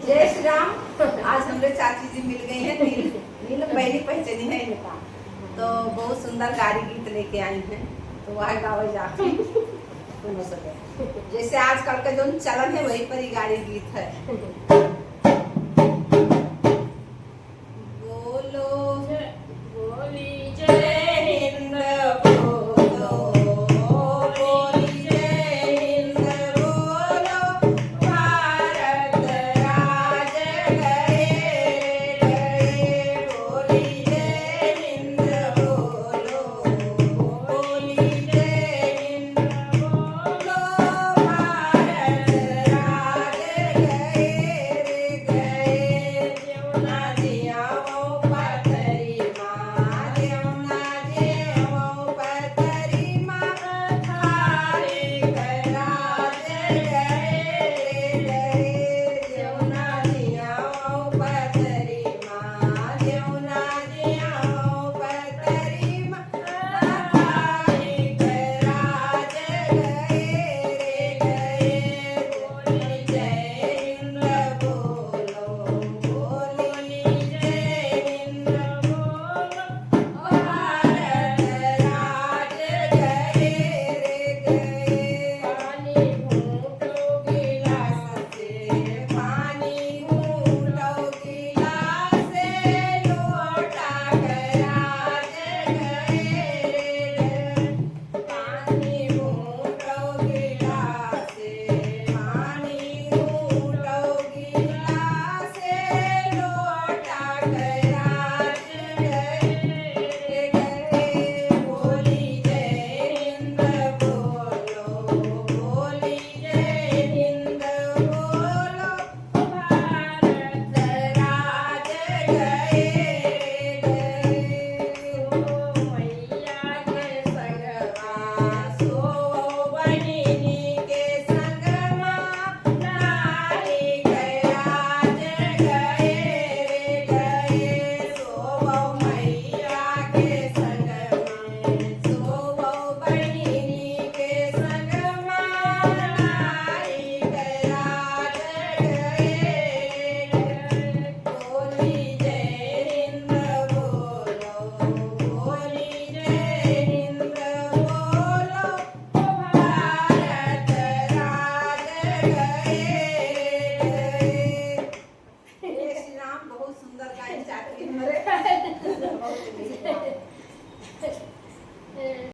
जय श्री राम। आज हमरे चाची जी मिल गई हैं, नीलम बहनी पहचानी है इनका, तो बहुत सुंदर गाड़ी गीत लेके आई हैं, तो वह गावे जाके सुन सके। जैसे आजकल का जो चलन है वही पर ही गाड़ी गीत है।